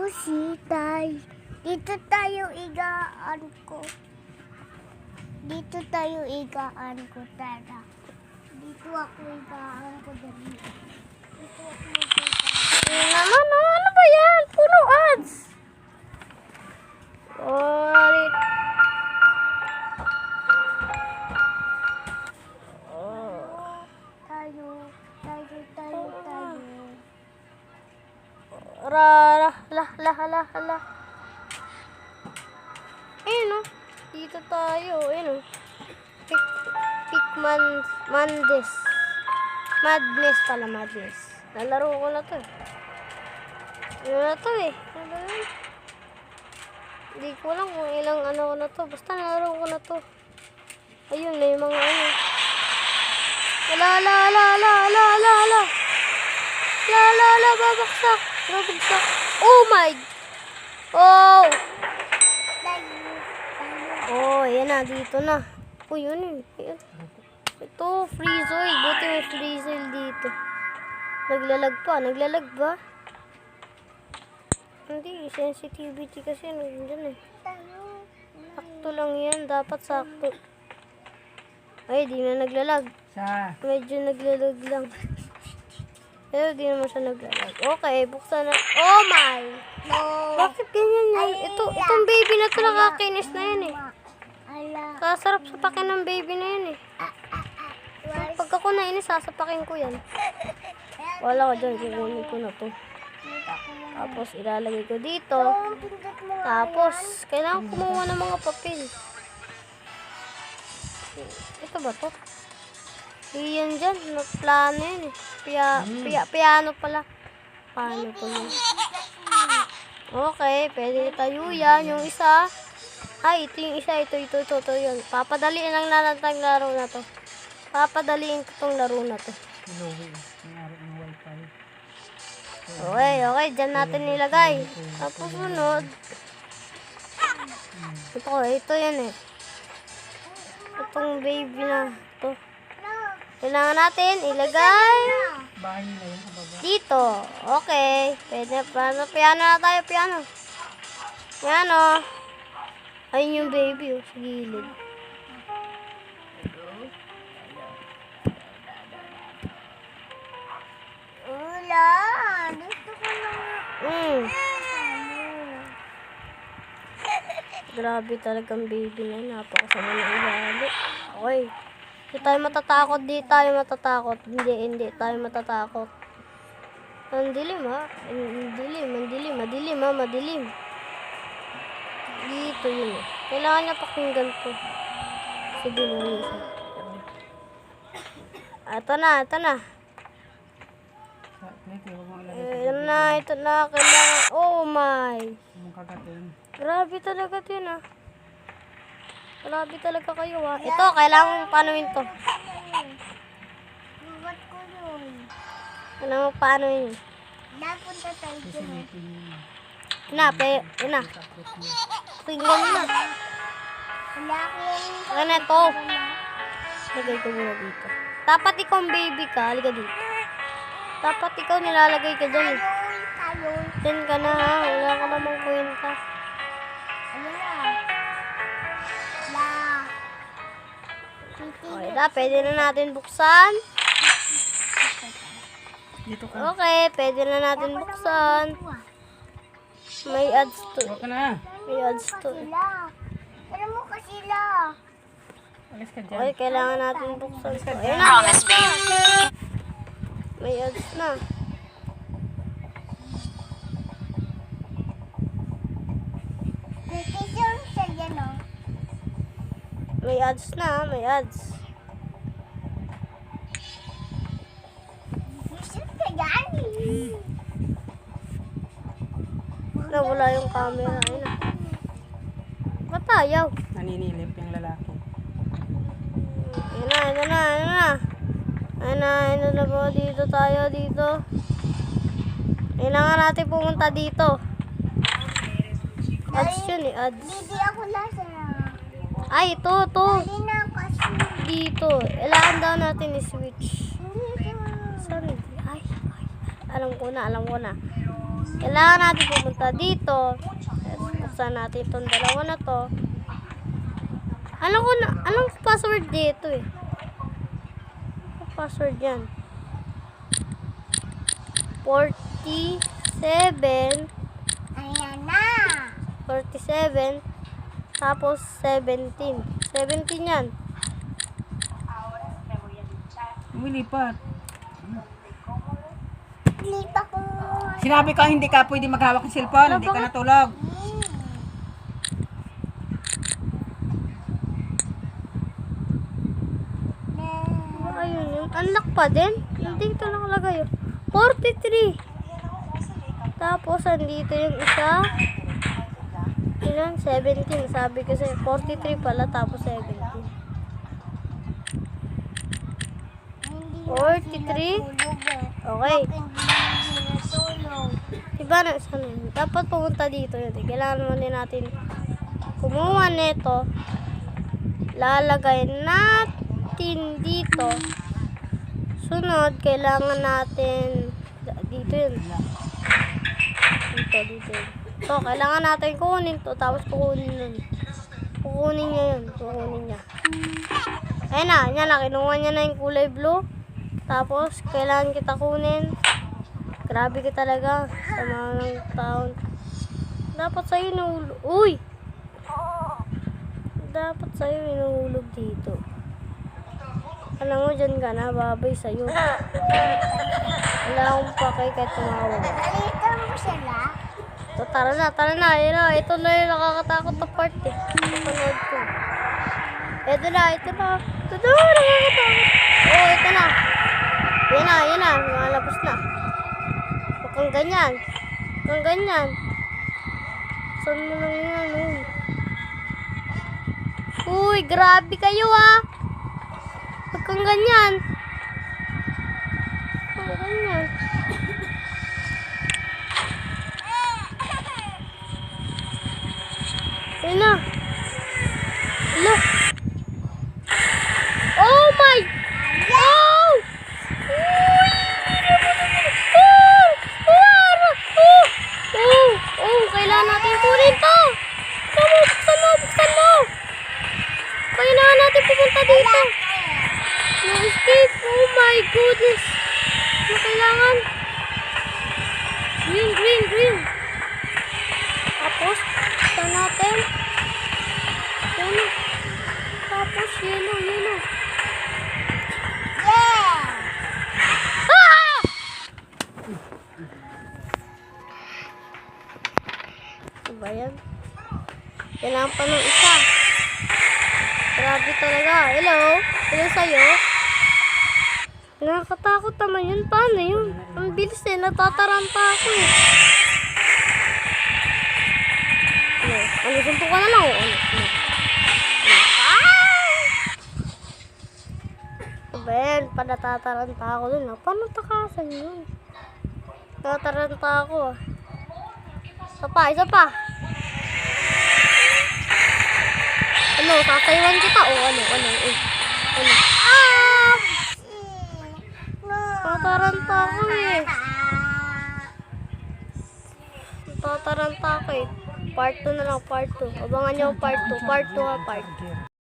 Susi tayo. Dito tayo igaan ko. Dito tayo igaan ko, tara. Dito ako igaan ko dali. Dito ako igaan. Ano ba yan? Puno ads. Alright. Tayo. Hala. Ayun o. Dito tayo. Ayun o. Madness pala, madness. Nalaro ko na to. Ano na to eh? Ano ba yun? Hindi ko alam kung ilang ano ko na to. Basta nalaro ko na to. Ayun, may mga ano. Babaksak. Oh my. Oh, ayan na, dito na. Oh, yun. Ito, freeze oil. Buti may freeze oil dito. Naglalag ba? Hindi, sensitivity kasi nandiyan eh. Sakto lang yan, dapat sakto. Ay, di na naglalag. Medyo naglalag lang. Pero di naman siya naglalag. Okay, buksan na. Oh my! No. Bakit ganyan yan? Itong baby na to nakakinis na yan eh. Sasarap sapakin ng baby na yan eh. Pag ako nainis, sasapakin ko yan. Wala ko dyan, kukunin ko na to. Tapos ilalagay ko dito. Tapos, kailangan kumuha ng mga papel. Ito ba to? Iyan dyan, plano yan eh. Piano pala. Paano ko yun? Okay, pwede tayo yan. Yung isa. Ay, ito yung isa. Ito yun. Papadaliin lang natin ang laro na to. Papadaliin ko tong laro na to. Okay. Diyan natin nilagay. Tapos sunod. Ito yan eh. Itong baby na to. Kailangan natin ilagay dito. Okay. Pwede na. Piano na tayo. Piano. Ayun yung baby sa gilid. Gusto ko lang. Grabe talagang baby na yun. Napakasama na ilalo. Okay. Hindi tayo matatakot. Hindi tayo matatakot. Ang dilim ha. Madilim. Dito yun eh. Kailangan niya pakinggan to. Sige mo yun. Ito na. Ito na. Kailangan. Oh my. Grabe talaga din ah. Grabe talaga kayo ah. Ito, kailangan panuin to. Bugat ko yun. Kailangan panuin. Napunta tayo dyan. Ina. Tingnan mo na. Wala Ito. Lagay ko muna dito. Dapat ikaw ang baby ka. Halika dito. Dapat ikaw nilalagay ka dyan. Dyan ka na ha. Wala ka namang kwenta. Okay, pwede na natin buksan. Okay, pwede na natin buksan. May ads to. Ano mo ka sila? Okay, kailangan natin buksan. Ayun na. May ads na. May ads na, may ads. Wala yung camera. Ayun na. Ba't ayaw? Naninilip yung lalaki. Ayun na po. Dito tayo. Kailangan natin pumunta dito. Ads yun eh, ads. Hindi ako nasa. Ay, ito. Hindi na kasi. Dito. Kailangan daw natin i-switch. Sorry. Ay. Alam ko na. Kailangan natin pumunta dito. Buksan natin itong dalawa na to. Anong password dito eh? Anong password yan? 47. Ayan na. 47. Tapos 17. 17 yan. Lumilipat. Lipa ko. Sinabi ko hindi ka pwede maghawak ng cellphone, hindi ka natulog. Ayun yun. Unlock pa din. Hindi ito nakalagay. 43. Tapos, andito yung isa. Ilan? 17. Sabi kasi 43 pala. Tapos 17. 43. Okay. Diba na sana yun? Dapat pumunta dito yun. Kailangan naman din natin kumuha nito. Lalagay natin dito. Sunod, kailangan natin dito yun. Dito yun. So, kailangan natin kunin to. Tapos kukunin yun. Kukunin niya yun. Kukunin niya. Ayun na. Yan na. Kinuha niya na yung kulay blue. Tapos, kailangan kita kunin. Grabe ka talaga. Sama ng taon. Dapat sa'yo inuhulog. Uy! Dapat sa'yo inuhulog dito. Alam mo, dyan ka na. Babay sa'yo. Wala akong pakay kahit tumawag. Alita mo sila. So, tara na. Ayun na. Ito na yung nakakatakot na part eh. Panood ko. Ito na. Nakakatakot. Oh, ito na. Yan na. Malabas na. Huwag kang ganyan. Saan mo lang yan, Uy, grabe kayo, Huwag kang ganyan. Ayun na. Hello. Oh my! Oh! Kailangan natin kunin to. Buksan mo. Kailangan natin pupunta dito. No escape. Oh my goodness. Ano kailangan? Green. Tapos, buksan natin. Ano? Tapos, yellow. Yeah! Diba yan? Kailangan pa ng isa. Grabe talaga. Hello sa'yo. Nakakatakot naman yun. Paano yun? Ang bilis natataranta ako Ano, suntok ka na lang Diba yan? Natataranta ako dun Paano takasan yun? Natataranta ako Isa pa. Ano, tataywan kita ano. Tataranta ako Tataranta ako Part 2 na lang, part 2. Abangan nyo part 2. Part 2 ha, part 2.